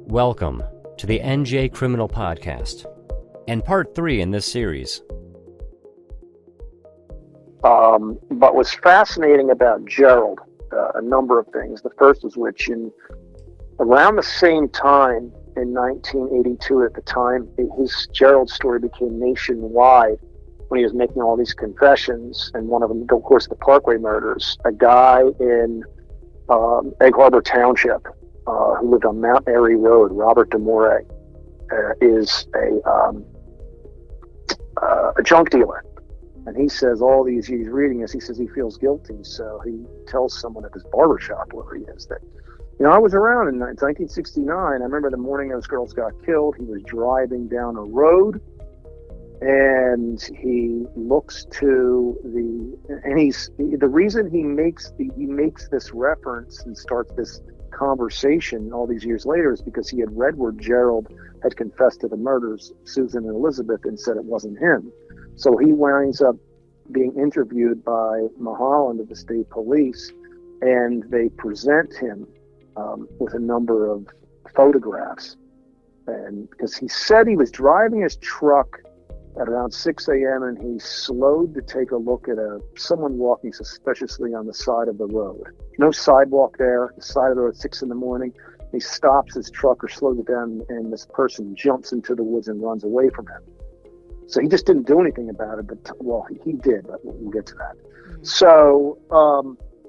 Welcome to the NJ Criminal Podcast, and part 3 in this series. But what's fascinating about Gerald, a number of things. The first is which around the same time in 1982, at the time Gerald's story became nationwide when he was making all these confessions, and one of them, of course, the Parkway Murders. A guy in Egg Harbor Township who lived on Mount Airy Road, Robert DeMore, is a junk dealer. And he says he's reading this, he says he feels guilty. So he tells someone at this barbershop where he is that, I was around in 1969. I remember the morning those girls got killed. He was driving down a road and he looks to the reason he makes this reference and starts this conversation all these years later is because he had read where Gerald had confessed to the murders of Susan and Elizabeth and said it wasn't him. So he winds up being interviewed by Mulholland of the state police, and they present him with a number of photographs. And because he said he was driving his truck at around 6 a.m. and he slowed to take a look at someone walking suspiciously on the side of the road. No sidewalk there, the side of the road at 6 in the morning. He stops his truck or slows it down, and this person jumps into the woods and runs away from him. So he just didn't do anything about it, but he did, but we'll get to that. Mm-hmm. So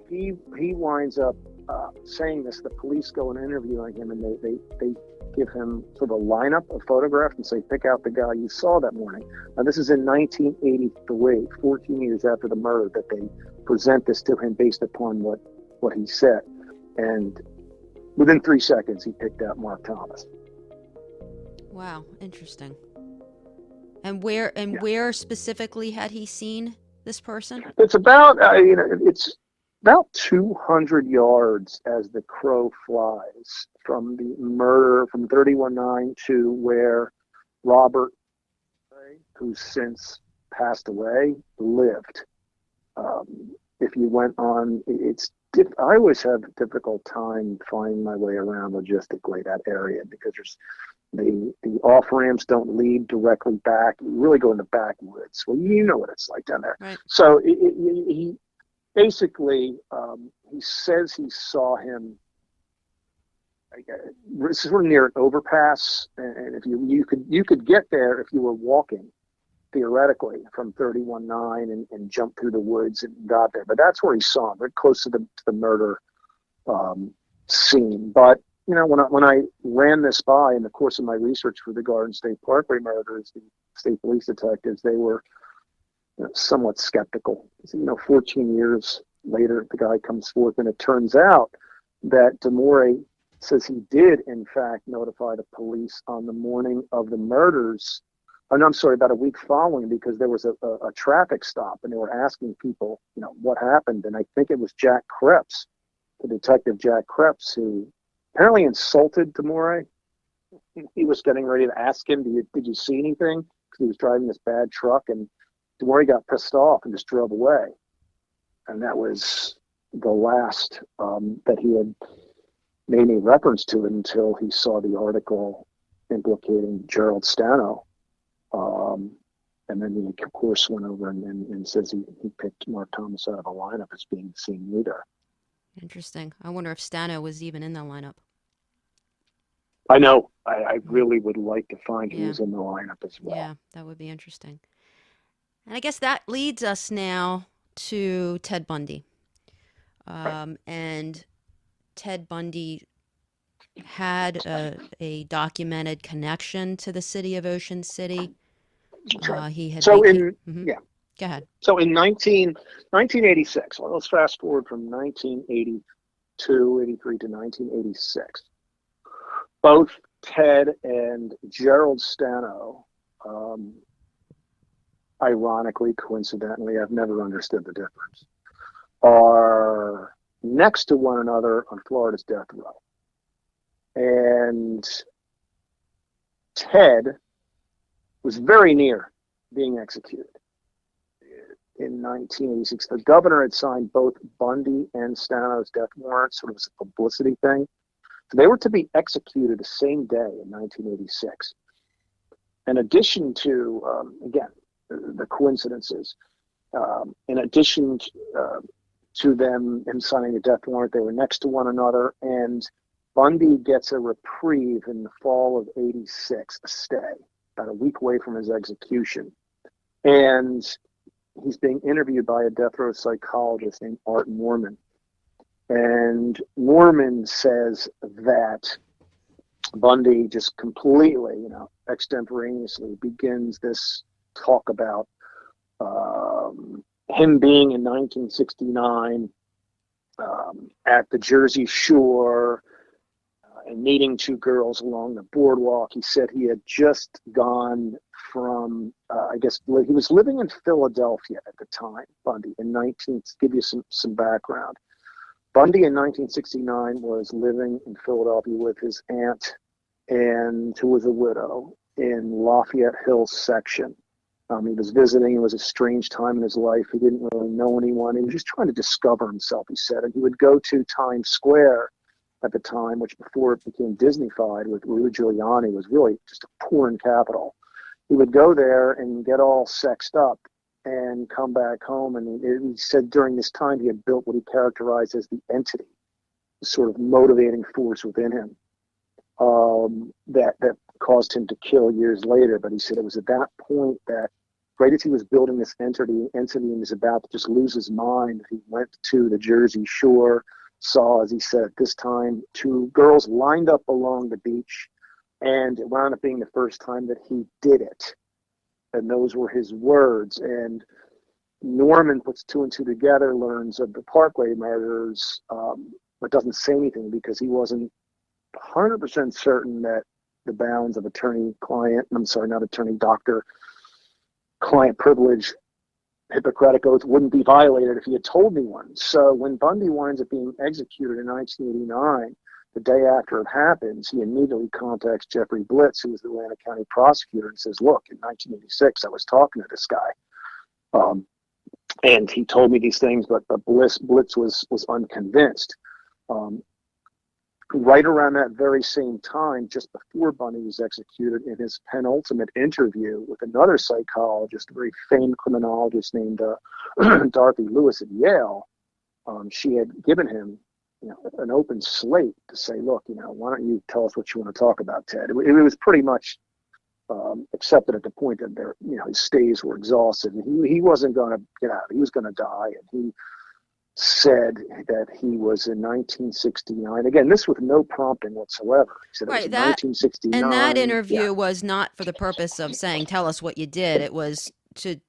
he winds up saying this. The police go and interviewing him, and they give him sort of a lineup of photographs and say, pick out the guy you saw that morning. Now, this is in 1983, 14 years after the murder, that they present this to him based upon what he said. And within 3 seconds, he picked out Mark Thomas. Wow, interesting. And where specifically had he seen this person? It's about it's about 200 yards as the crow flies from the murder from 31-9 to where Robert, who's since passed away, lived. If you went on, I always have a difficult time finding my way around logistically that area because there's the off ramps don't lead directly back. You really go in the backwoods. Well, you know what it's like down there. Right. So he basically he says he saw him sort of near an overpass, and if you could get there if you were walking theoretically from 31-9 and jump through the woods and got there. But that's where he saw him, very close to the murder scene. But when I ran this by in the course of my research for the Garden State Parkway Murders, the state police detectives, they were somewhat skeptical. 14 years later, the guy comes forth, and it turns out that DeMore says he did, in fact, notify the police on the morning of the murders. About a week following, because there was a traffic stop, and they were asking people, what happened. And I think it was Jack Kreps, the detective Jack Kreps, who apparently insulted DeMore. He was getting ready to ask him, did you see anything? Because he was driving this bad truck, and DeMore got pissed off and just drove away. And that was the last that he had made any reference to it until he saw the article implicating Gerald Stano. And then he, of course, went over and says he picked Mark Thomas out of the lineup as being the scene leader. Interesting. I wonder if Stano was even in the lineup. I know. I really would like to find who was in the lineup as well. Yeah, that would be interesting. And I guess that leads us now to Ted Bundy. Right. And Ted Bundy had a documented connection to the city of Ocean City. He had Go ahead. So in 1986, well, let's fast forward from 1982, 83 to 1986. Both Ted and Gerald Stano, ironically, coincidentally, I've never understood the difference, are next to one another on Florida's death row. And Ted was very near being executed in 1986. The governor had signed both Bundy and Stano's death warrants, sort of as a publicity thing. So they were to be executed the same day in 1986. In addition to, again, the coincidences, in addition to him signing a death warrant, they were next to one another, and Bundy gets a reprieve in the fall of '86, a stay, about a week away from his execution. And he's being interviewed by a death row psychologist named Art Norman. And Norman says that Bundy just completely, extemporaneously begins this talk about him being in 1969 at the Jersey Shore and meeting two girls along the boardwalk. He said he had just gone from, he was living in Philadelphia at the time, Bundy, to give you some background. Bundy in 1969 was living in Philadelphia with his aunt, and who was a widow, in Lafayette Hills section. He was visiting. It was a strange time in his life. He didn't really know anyone. He was just trying to discover himself, he said. And he would go to Times Square at the time, which before it became Disneyfied with Rudy Giuliani, was really just a porn capital. He would go there and get all sexed up and come back home. And he said during this time he had built what he characterized as the entity, the sort of motivating force within him that caused him to kill years later. But he said it was at that point that, right as he was building this entity and was about to just lose his mind, he went to the Jersey Shore, saw, as he said at this time, two girls lined up along the beach, and it wound up being the first time that he did it. And those were his words. And Norman puts two and two together, learns of the Parkway murders, but doesn't say anything because he wasn't 100% certain that the bounds of doctor-client privilege, Hippocratic oath wouldn't be violated if he had told anyone. So when Bundy winds up being executed in 1989, the day after it happens, he immediately contacts Jeffrey Blitz, who was the Atlanta County prosecutor, and says, look, in 1986, I was talking to this guy. And he told me these things, but Blitz was unconvinced. Right around that very same time, just before Bundy was executed, in his penultimate interview with another psychologist, a very famed criminologist named Dorothy Lewis at Yale, she had given him an open slate to say, look, why don't you tell us what you want to talk about, Ted? It was pretty much accepted at the point that his stays were exhausted, and he wasn't going to get out. He was going to die, and he said that he was in 1969. Again, this with no prompting whatsoever. He said it was in 1969. And that interview was not for the purpose of saying, tell us what you did. It was to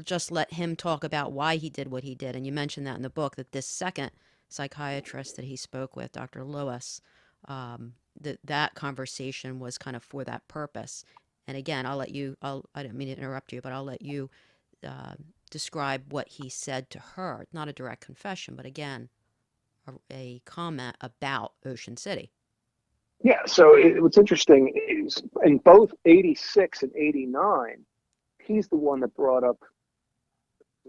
just let him talk about why he did what he did. And you mentioned that in the book, that this second psychiatrist that he spoke with, Dr. Lewis, that conversation was kind of for that purpose. And again, I didn't mean to interrupt you, but I'll let you describe what he said to her. Not a direct confession, but again, a comment about Ocean City. Yeah, so what's interesting is in both 86 and 89, he's the one that brought up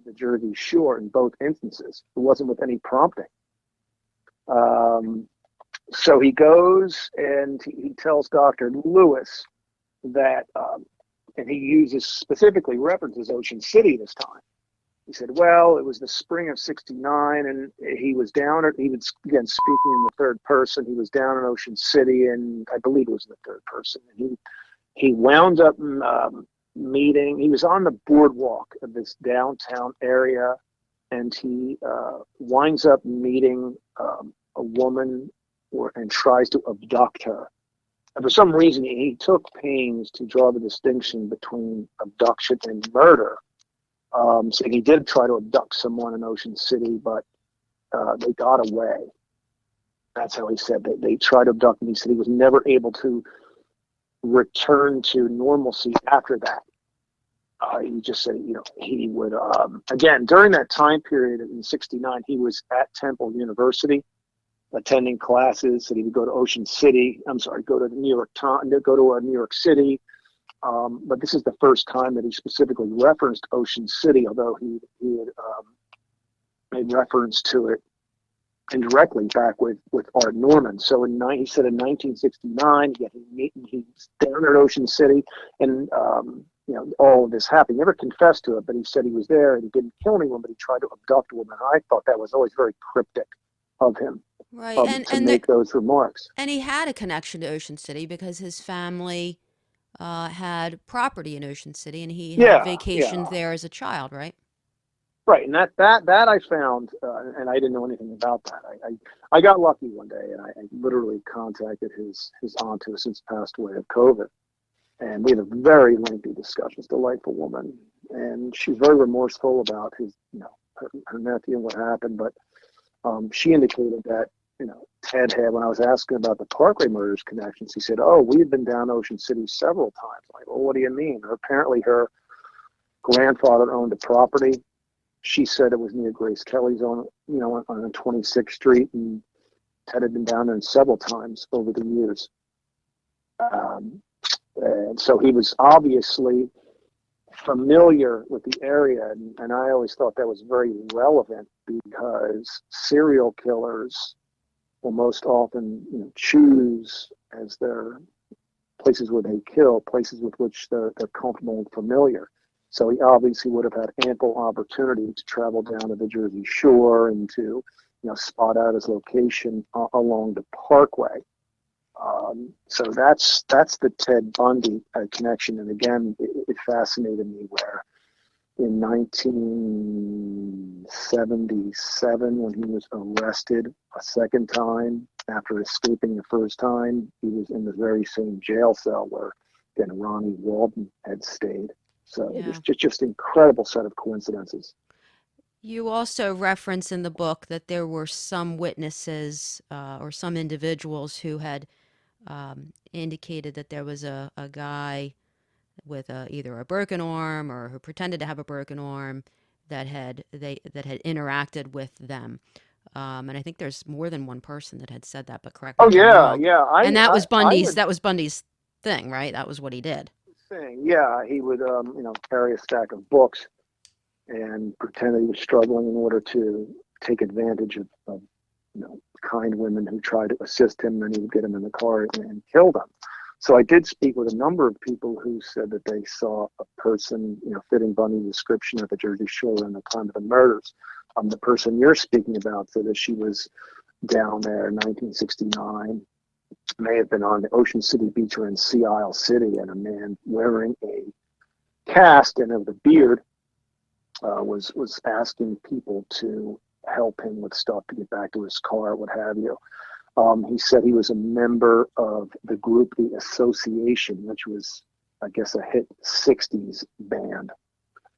the Jersey Shore in both instances. It wasn't with any prompting. So he goes and he tells Dr. Lewis that, and he specifically references Ocean City this time. He said, well, it was the spring of '69, and he was again, speaking in the third person, he was down in Ocean City, and I believe it was in the third person. And he wound up meeting, he was on the boardwalk of this downtown area, and he winds up meeting a woman and tries to abduct her. And for some reason, he took pains to draw the distinction between abduction and murder. So he did try to abduct someone in Ocean City, but they got away. That's how he said that they tried to abduct him. He said he was never able to return to normalcy after that. He just said, he would, again, during that time period in '69, he was at Temple University attending classes, and he would go to go to New York City. But this is the first time that he specifically referenced Ocean City, although he had made reference to it indirectly back with Art Norman. So he said in 1969, he's down at Ocean City, and all of this happened. He never confessed to it, but he said he was there and he didn't kill anyone, but he tried to abduct a woman. I thought that was always very cryptic of him, Right, to make those remarks. And he had a connection to Ocean City because his family had property in Ocean City, and he had vacationed there as a child, right? Right, and that I found, and I didn't know anything about that. I got lucky one day, and I literally contacted his aunt, who has since passed away of COVID, and we had a very lengthy discussion. She's a delightful woman, and she's very remorseful about her nephew and what happened. But she indicated that Ted had, when I was asking about the Parkway Murders connections, he said, "Oh, we had been down Ocean City several times." I'm like, well, what do you mean? Apparently, her grandfather owned a property. She said it was near Grace Kelly's on 26th Street, and Ted had been down there several times over the years. And so he was obviously familiar with the area, and I always thought that was very relevant because serial killers will most often choose as their places where they kill, places with which they're comfortable and familiar. So he obviously would have had ample opportunity to travel down to the Jersey Shore and to, spot out his location along the Parkway. So that's the Ted Bundy connection. And again, it fascinated me where in 1977, when he was arrested a second time after escaping the first time, he was in the very same jail cell where, again, Ronnie Walden had stayed. So it was just incredible set of coincidences. You also reference in the book that there were some witnesses or some individuals who had indicated that there was a guy with either a broken arm or who pretended to have a broken arm that had interacted with them. And I think there's more than one person that had said that, but correct me if I'm wrong. And that was Bundy's thing, right? That was what he did. Yeah, he would, carry a stack of books and pretend that he was struggling in order to take advantage of kind women who tried to assist him, and he would get them in the car and kill them. So I did speak with a number of people who said that they saw a person, fitting Bundy's description at the Jersey Shore in the time of the murders. The person you're speaking about said that she was down there in 1969. May have been on the Ocean City Beach or in Sea Isle City, and a man wearing a cast and of the beard was asking people to help him with stuff to get back to his car, what have you. He said he was a member of the group The Association, which was, I guess, a hit 60s band,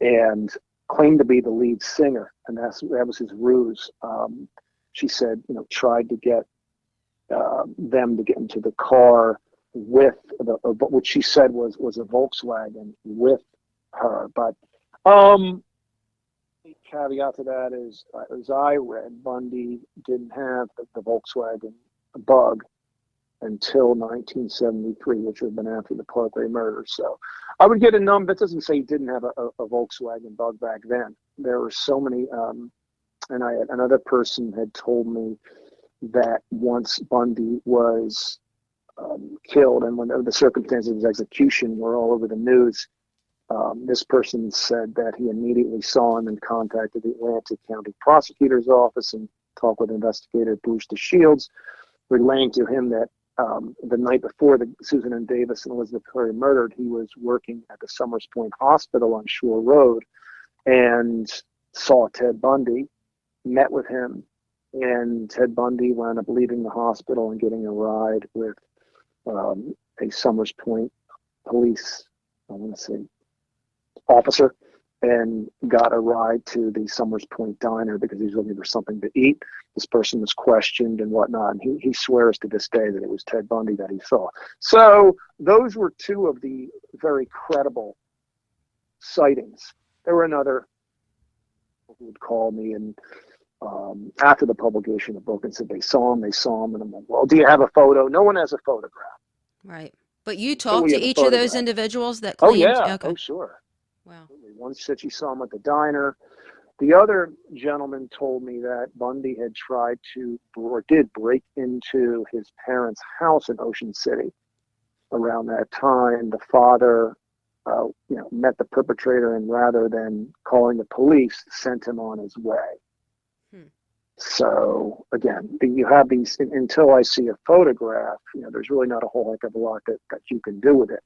and claimed to be the lead singer, and that was his ruse. She said, tried to get them to get into the car with which she said was a Volkswagen with her. But the caveat to that is, as I read, Bundy didn't have the Volkswagen Bug until 1973, which would have been after the Parkway Murders. So I would get a number. That doesn't say he didn't have a Volkswagen Bug back then. There were so many, and another person had told me that once Bundy was killed, and when the circumstances of his execution were all over the news, this person said that he immediately saw him and contacted the Atlantic County Prosecutor's Office and talked with investigator Bruce DeShields, relaying to him that the night before the Susan and Davis and Elizabeth Curry murdered, he was working at the Summers Point Hospital on Shore Road and saw Ted Bundy, met with him, and Ted Bundy wound up leaving the hospital and getting a ride with a Summers Point police, officer, and got a ride to the Summers Point diner because he was looking for something to eat. This person was questioned and whatnot, and he swears to this day that it was Ted Bundy that he saw. So those were two of the very credible sightings. There were another who would call me and after the publication of the book and said they saw him, and I'm like, well, do you have a photo? No one has a photograph. Right. But you talked to each of those individuals that claimed? Oh, yeah. Okay. Oh, sure. Wow. One said she saw him at the diner. The other gentleman told me that Bundy had tried to, or did break into his parents' house in Ocean City around that time. The father, met the perpetrator, and rather than calling the police, sent him on his way. So again, you have these, until I see a photograph, there's really not a whole heck of a lot that you can do with it.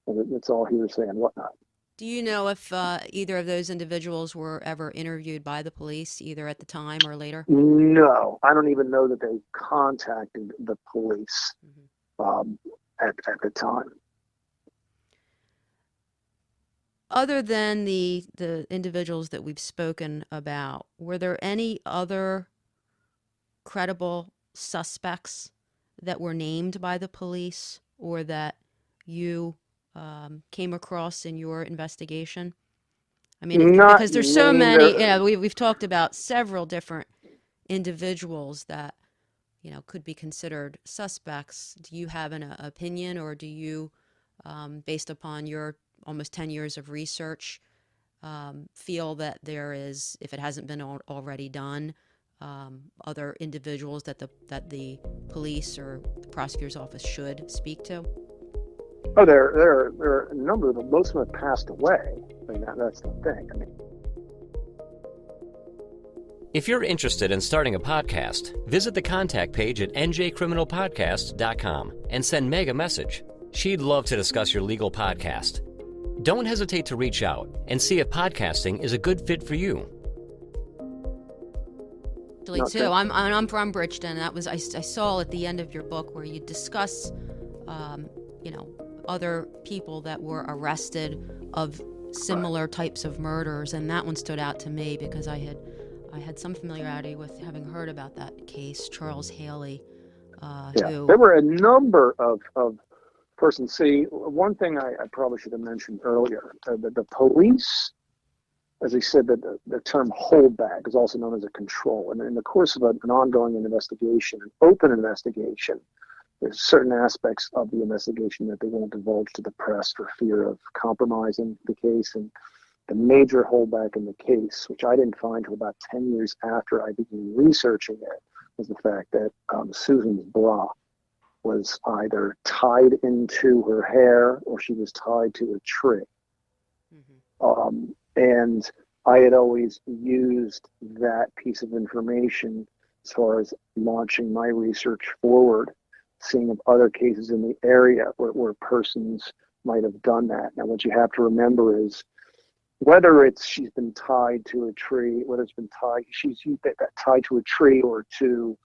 It's all hearsay and whatnot. Do you know if either of those individuals were ever interviewed by the police, either at the time or later? No, I don't even know that they contacted the police at the time. Other than the individuals that we've spoken about, were there any other credible suspects that were named by the police or that you came across in your investigation? I mean, because there's so many. Yeah, we've talked about several different individuals that could be considered suspects. Do you have an opinion, or do you, based upon your almost 10 years of research, feel that there is, if it hasn't been already done, other individuals that the police or the prosecutor's office should speak to? Oh, there are a number of them. Most of them have passed away. I mean, that's the thing. If you're interested in starting a podcast, visit the contact page at njcriminalpodcast.com and send Meg a message. She'd love to discuss your legal podcast. Don't hesitate to reach out and see if podcasting is a good fit for you. Too. I'm from Bridgeton. That was I saw at the end of your book where you discuss, other people that were arrested of similar types of murders, and that one stood out to me because I had some familiarity with having heard about that case, Charles Haley. There were a number of persons. See, one thing I probably should have mentioned earlier, the police, as I said, the term holdback is also known as a control. And in the course of an ongoing investigation, an open investigation, there's certain aspects of the investigation that they won't divulge to the press for fear of compromising the case. And the major holdback in the case, which I didn't find until about 10 years after I began researching it, was the fact that Susan's bra was either tied into her hair or she was tied to a tree. And I had always used that piece of information as far as launching my research forward, seeing of other cases in the area where persons might have done that. Now, what you have to remember is whether she's been tied to a tree, whether it's been tied, she's tied to a tree or to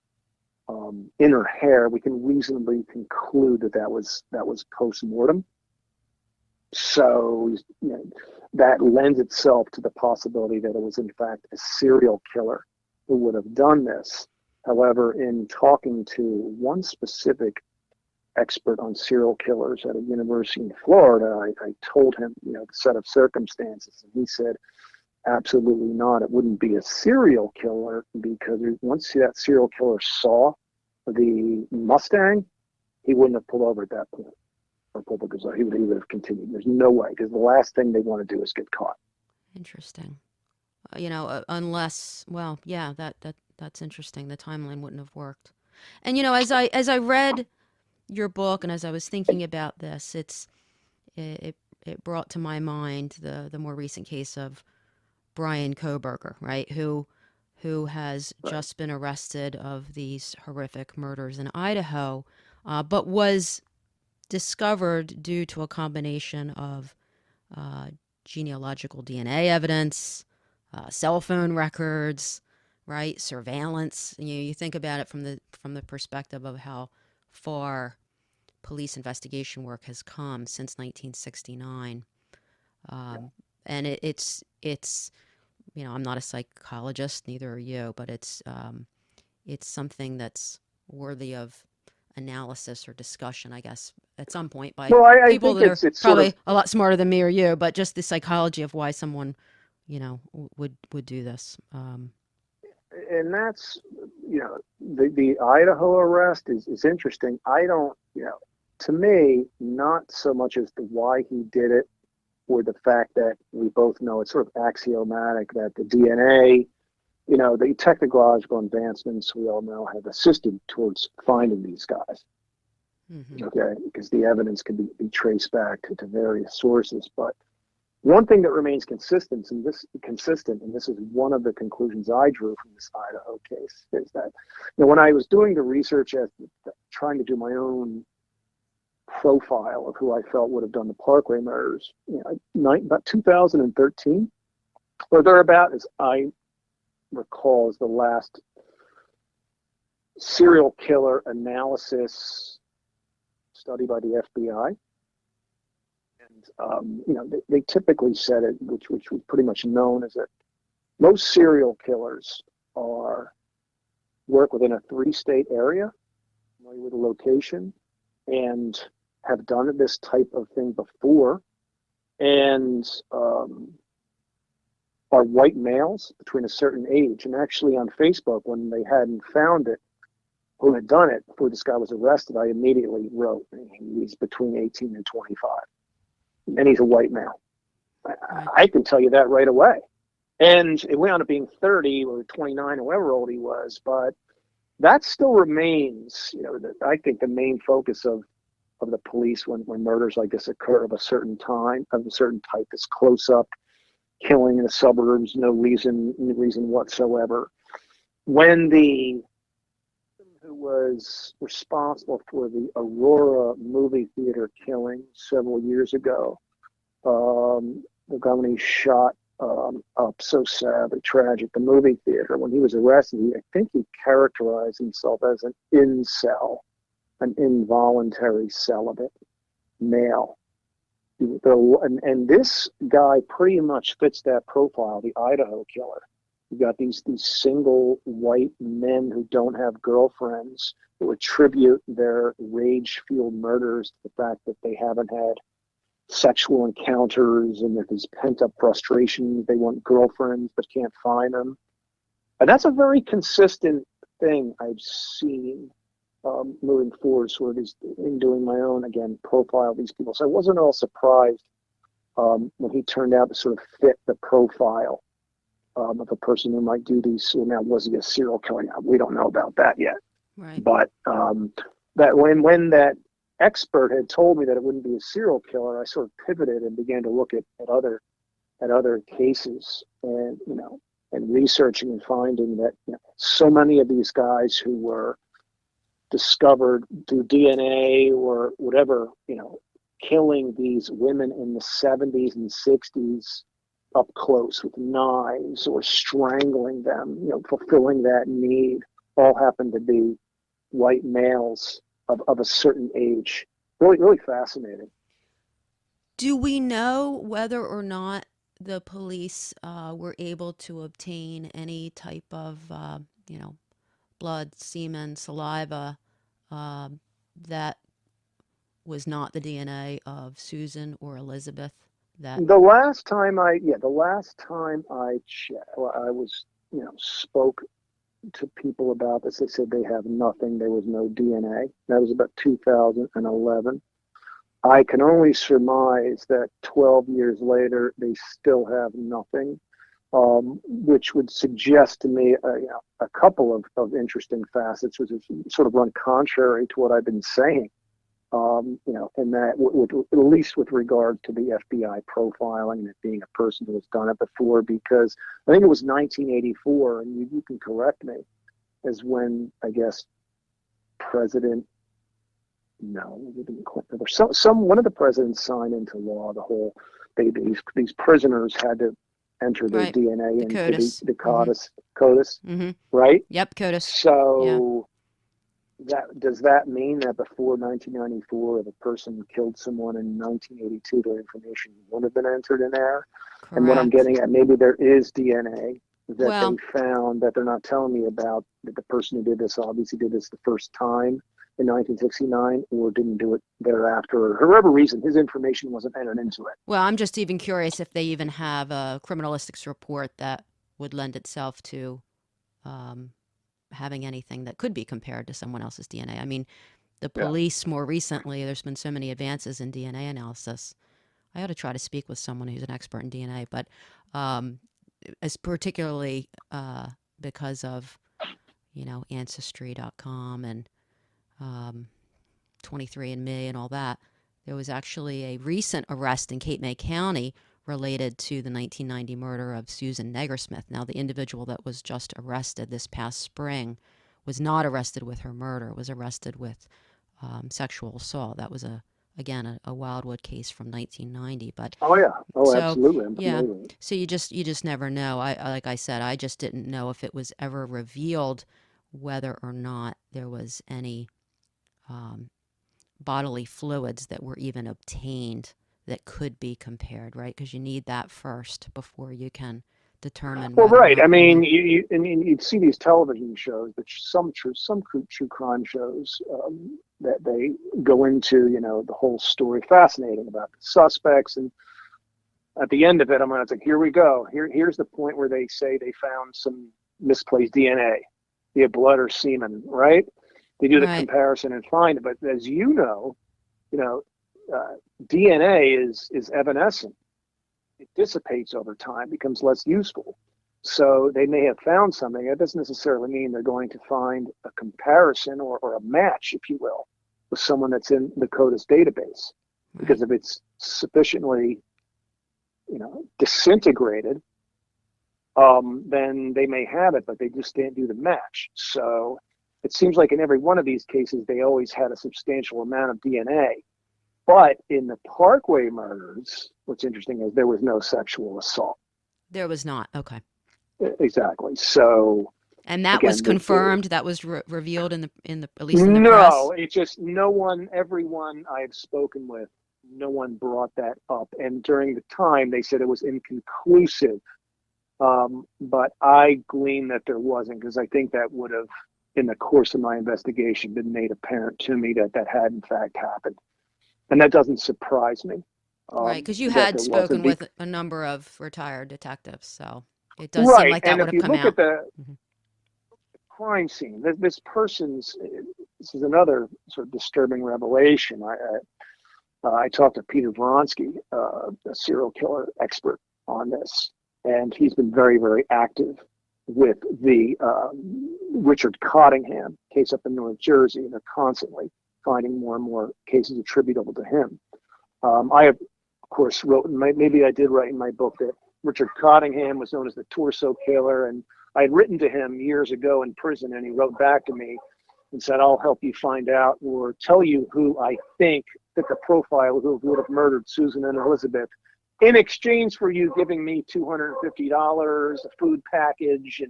in her hair, we can reasonably conclude that was post-mortem. So that lends itself to the possibility that it was in fact a serial killer who would have done this. However, in talking to one specific expert on serial killers at a university in Florida, I told him, the set of circumstances, and he said, absolutely not. It wouldn't be a serial killer because once that serial killer saw the Mustang, he wouldn't have pulled over at that point. Or pulled the gazelle. He would have continued. There's no way, because the last thing they want to do is get caught. Interesting. Unless, well, yeah, that's interesting. The timeline wouldn't have worked. And as I read your book and as I was thinking about this, it brought to my mind the more recent case of Brian Kohberger, right? Who has just been arrested of these horrific murders in Idaho, but was discovered due to a combination of genealogical DNA evidence, cell phone records, right, surveillance. And you think about it from the perspective of how far police investigation work has come since 1969, and it's I'm not a psychologist, neither are you, but it's something that's worthy of analysis or discussion, I guess, at some point by people that are probably a lot smarter than me or you, but just the psychology of why someone, would do this. And that's, the Idaho arrest is interesting. I don't, to me, not so much as to why he did it, or the fact that we both know it's sort of axiomatic that the DNA, the technological advancements we all know have assisted towards finding these guys. Mm-hmm. Okay, because the evidence can be traced back to various sources. But one thing that remains consistent, and this is one of the conclusions I drew from this Idaho case, is that when I was doing the research as trying to do my own profile of who I felt would have done the Parkway murders, about 2013 or thereabout, as I recall, is the last serial killer analysis study by the FBI. And they typically said it, which was pretty much known, is that most serial killers work within a 3-state area, familiar with the location, and have done this type of thing before, and are white males between a certain age. And actually on Facebook, when they hadn't found it, who had done it before this guy was arrested, I immediately wrote, he's between 18 and 25. And he's a white male. I can tell you that right away. And it went on to being 30 or 29, however old he was, but that still remains, I think the main focus of the police when murders like this occur of a certain time, of a certain type, is close up killing in the suburbs, no reason whatsoever. When the who was responsible for the Aurora movie theater killing several years ago, the guy when he shot up so sadly, tragic, the movie theater, when he was arrested, I think he characterized himself as an incel, an involuntary celibate male. And this guy pretty much fits that profile, the Idaho killer. You got these single white men who don't have girlfriends, who attribute their rage-fueled murders to the fact that they haven't had sexual encounters, and there's pent-up frustration. They want girlfriends but can't find them. And that's a very consistent thing I've seen moving forward, sort of in doing my own, again, profile of these people. So I wasn't all surprised when he turned out to sort of fit the profile of a person who might do these. So now, was he a serial killer? Now, we don't know about that yet. Right. But that when that expert had told me that it wouldn't be a serial killer, I sort of pivoted and began to look at other cases, and and researching and finding that so many of these guys who were discovered through DNA or whatever, killing these women in the 70s and 60s up close with knives or strangling them, fulfilling that need, all happened to be white males of a certain age. Really, really fascinating. Do we know whether or not the police were able to obtain any type of, blood, semen, saliva that was not the DNA of Susan or Elizabeth? The last time I checked, spoke to people about this, they said they have nothing. There was no DNA. That was about 2011. I can only surmise that 12 years later, they still have nothing, which would suggest to me a couple of interesting facets, which is sort of run contrary to what I've been saying, and that at least with regard to the FBI profiling and it being a person who has done it before, because I think it was 1984, and you can correct me, is when, I guess, one of the presidents signed into law the whole, these prisoners had to enter their Right. DNA into the CODIS, Mm-hmm. right? Yep, CODIS. So does that mean that before 1994, if a person killed someone in 1982, their information would have been entered in there? Correct. And what I'm getting at, maybe there is DNA that they found that they're not telling me about, that the person who did this obviously did this the first time in 1969 or didn't do it thereafter, or for whatever reason, his information wasn't entered into it. Well, I'm just even curious if they even have a criminalistics report that would lend itself to having anything that could be compared to someone else's DNA. I mean, the police more recently, there's been so many advances in DNA analysis. I ought to try to speak with someone who's an expert in DNA, but as particularly because of, Ancestry.com and 23andMe and all that. There was actually a recent arrest in Cape May County related to the 1990 murder of Susan Negersmith. Now, the individual that was just arrested this past spring was not arrested with her murder, was arrested with sexual assault. That was again a Wildwood case from 1990. But so, absolutely. So you just never know. Like I said, I just didn't know if it was ever revealed whether or not there was any bodily fluids that were even obtained that could be compared, right? Because you need that first before you can determine. Well, right. I mean, you'd see these television shows, but some true crime shows that they go into, the whole story, fascinating about the suspects, and at the end of it, it's like, here we go. Here's the point where they say they found some misplaced DNA, be it blood or semen, right? They do the comparison and find it, but as DNA is evanescent. It dissipates over time, becomes less useful. So they may have found something. That doesn't necessarily mean they're going to find a comparison or a match, if you will, with someone that's in the CODIS database. Because if it's sufficiently, disintegrated, then they may have it, but they just can't do the match. So it seems like in every one of these cases, they always had a substantial amount of DNA. But in the Parkway murders, what's interesting is there was no sexual assault. There was not. Okay. Exactly. So. And that was confirmed. That was revealed in the at least in the press. No, it's just everyone I've spoken with, no one brought that up. And during the time, they said it was inconclusive. But I gleaned that there wasn't, because I think that would have, in the course of my investigation, been made apparent to me that had in fact happened. And that doesn't surprise me. Right, because you had spoken with a number of retired detectives, so it does seem like that would have come out. If you look at the crime scene, this is another sort of disturbing revelation. I talked to Peter Vronsky, a serial killer expert on this, and he's been very, very active with the Richard Cottingham case up in North Jersey, and they're constantly finding more and more cases attributable to him. I have, of course, maybe I did write in my book that Richard Cottingham was known as the torso killer, and I had written to him years ago in prison, and he wrote back to me and said, I'll help you find out or tell you who I think fit the profile who would have murdered Susan and Elizabeth, in exchange for you giving me $250, a food package,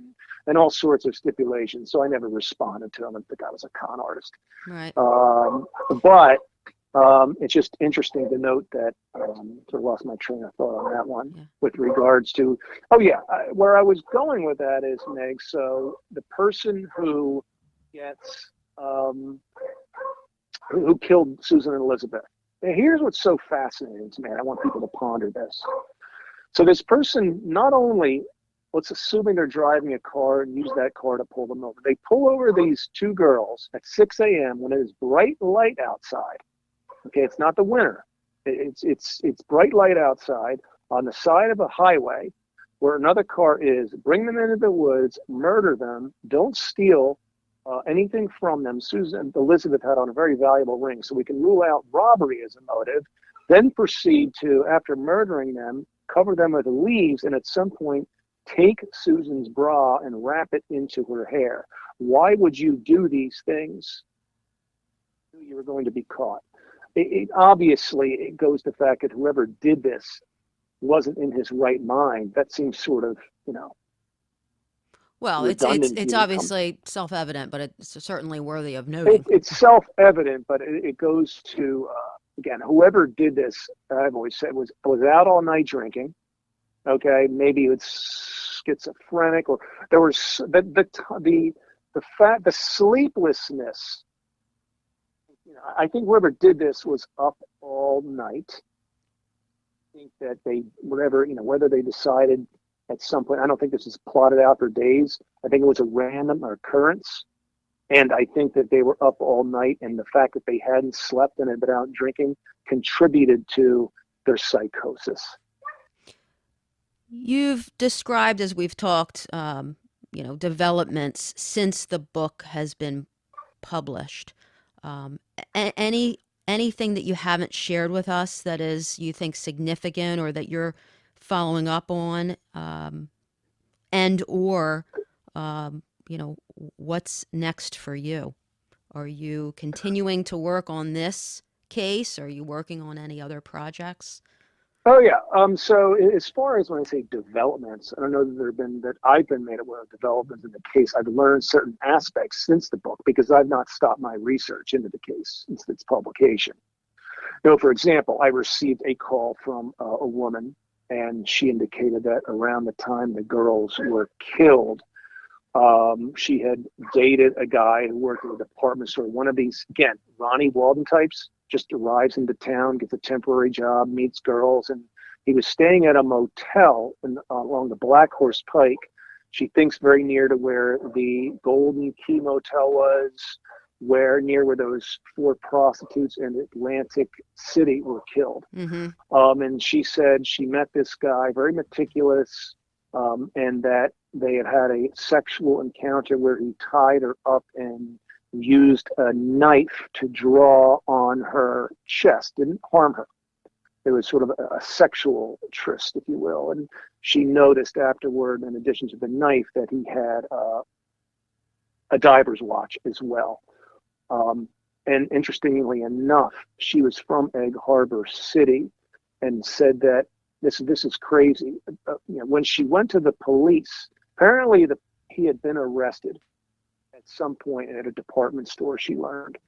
and all sorts of stipulations. So I never responded to him. I think I was a con artist. Right. But it's just interesting to note that sort of lost my train of thought on that one with regards to, where I was going with that is, Meg, so the person who gets, who killed Susan and Elizabeth, here's what's so fascinating to me, and I want people to ponder this. So this person, not only, let's assuming they're driving a car and use that car to pull them over. They pull over these two girls at 6 a.m. when it is bright light outside. Okay, it's not the winter. It's bright light outside on the side of a highway where another car is. Bring them into the woods, murder them, don't steal anything from them. Elizabeth had on a very valuable ring, so we can rule out robbery as a motive, then proceed to, after murdering them, cover them with leaves, and at some point take Susan's bra and wrap it into her hair. Why would you do these things? You were going to be caught. Obviously, it goes to the fact that whoever did this wasn't in his right mind. That seems sort of, Well, it's obviously self-evident, but it's certainly worthy of noting. It's self-evident, but it goes to, again, whoever did this, I've always said, was out all night drinking. Okay, maybe it's schizophrenic, or there was the sleeplessness. I think whoever did this was up all night. I think that whether they decided at some point, I don't think this is plotted out for days. I think it was a random occurrence. And I think that they were up all night, and the fact that they hadn't slept and had been out drinking contributed to their psychosis. You've described, as we've talked, developments since the book has been published. Anything that you haven't shared with us that is, you think, significant or that you're following up on, what's next for you? Are you continuing to work on this case? Are you working on any other projects? Oh yeah. So as far as when I say developments, I don't know that I've been made aware of developments in the case. I've learned certain aspects since the book because I've not stopped my research into the case since its publication. For example, I received a call from a woman, and she indicated that around the time the girls were killed, she had dated a guy who worked at a department store. One of these, again, Ronnie Walden types, just arrives into town, gets a temporary job, meets girls, and he was staying at a motel along the Black Horse Pike. She thinks very near to where the Golden Key Motel was, near where those 4 prostitutes in Atlantic City were killed. Mm-hmm. And she said she met this guy, very meticulous, and that they had a sexual encounter where he tied her up and used a knife to draw on her chest, didn't harm her. It was sort of a sexual tryst, if you will. And she noticed afterward, in addition to the knife, that he had a diver's watch as well. And interestingly enough, she was from Egg Harbor City and said that this is crazy. When she went to the police, apparently he had been arrested at some point at a department store, she learned,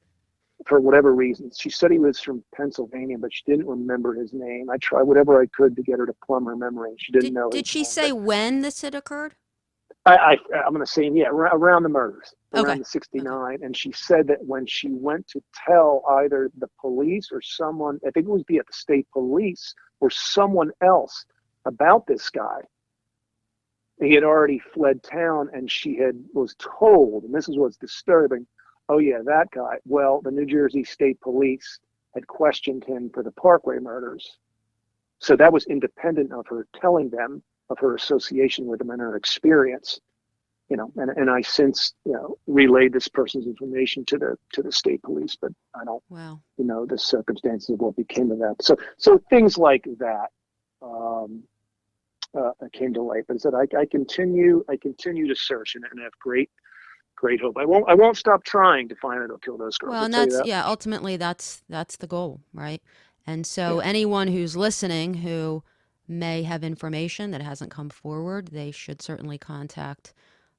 for whatever reasons. She said he was from Pennsylvania, but she didn't remember his name. I tried whatever I could to get her to plumb her memory, and she didn't know. Did she say when this had occurred? I'm going to say, around the murders, around the 69. Okay. And she said that when she went to tell either the police or someone, I think it would be at the state police or someone else about this guy, he had already fled town, and she was told, and this is what's disturbing, oh yeah, that guy. Well, the New Jersey State Police had questioned him for the Parkway murders. So that was independent of her telling them of her association with him and her experience, and I since, relayed this person's information to the state police, but I don't, the circumstances of what became of that. So things like that, came to light, but I said, I continue to search and have great hope. I won't stop trying to find it or kill those girls. Well, and that's, ultimately that's the goal, right? And so anyone who's listening who may have information that hasn't come forward, they should certainly contact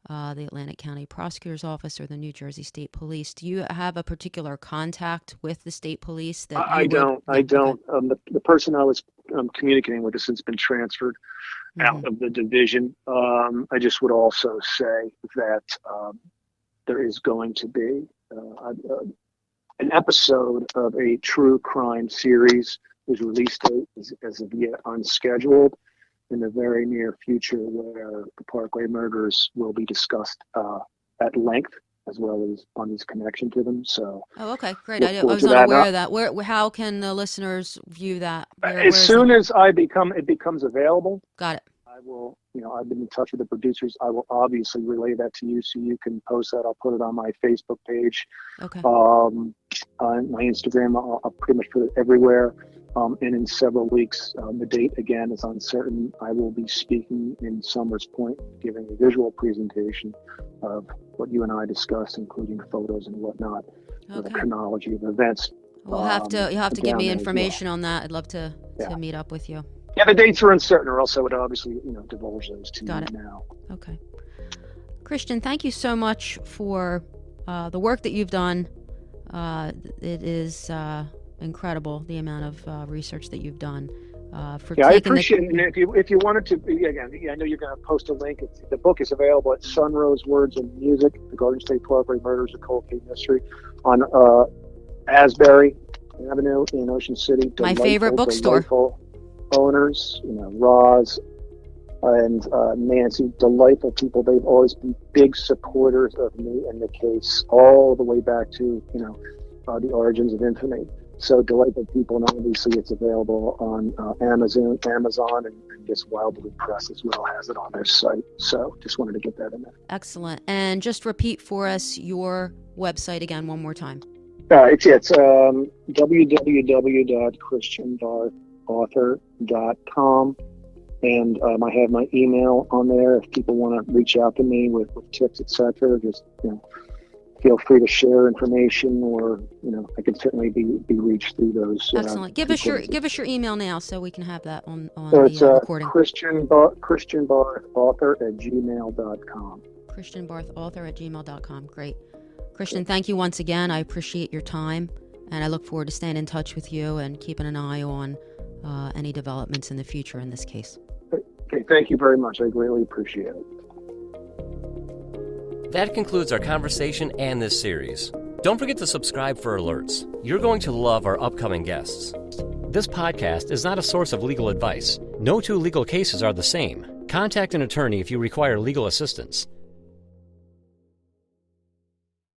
the Atlantic County Prosecutor's Office or the New Jersey State Police. Do you have a particular contact with the state police? That I don't. The person I was communicating with has since been transferred out of the division. I just would also say that there is going to be an episode of a true crime series whose release date is as of yet unscheduled in the very near future, where the Parkway murders will be discussed at length, as well as Bundy's connection to them. So, okay, great. I was not aware of that. How can the listeners view that? As soon as it becomes available. Got it. I will, I've been in touch with the producers. I will obviously relay that to you so you can post that. I'll put it on my Facebook page. Okay. On my Instagram, I'll pretty much put it everywhere. And in several weeks, the date again is uncertain. I will be speaking in Somers Point, giving a visual presentation of what you and I discussed, including photos and whatnot, with a chronology of events. You'll have to give me information on that. I'd love to meet up with you. Yeah, the dates are uncertain, or else I would obviously, divulge those to you now. Okay. Christian, thank you so much for the work that you've done. It is incredible, the amount of research that you've done. I appreciate it. And if you wanted to, I know you're going to post a link. The book is available at Sunrose Words and Music, The Garden State Parkway Murders, A Cold Case Mystery, on Asbury Avenue in Ocean City. My favorite bookstore. Owners, Roz and Nancy, delightful people. They've always been big supporters of me and the case, all the way back to the Origins of Infamy. So Delightful People, and obviously it's available on Amazon, and just WildBlue Press as well has it on their site. So just wanted to get that in there. Excellent. And just repeat for us your website again one more time. It's www.christianbarthauthor.com, and I have my email on there. If people want to reach out to me with tips, etc., just feel free to share information, or I can certainly be reached through those. Excellent. Give us your email now so we can have that on so it's, the recording. christianbarthauthor@gmail.com. christianbarthauthor@gmail.com. Great. Christian, thank you once again. I appreciate your time, and I look forward to staying in touch with you and keeping an eye on any developments in the future in this case. Okay, thank you very much. I greatly appreciate it. That concludes our conversation and this series. Don't forget to subscribe for alerts. You're going to love our upcoming guests. This podcast is not a source of legal advice. No two legal cases are the same. Contact an attorney if you require legal assistance.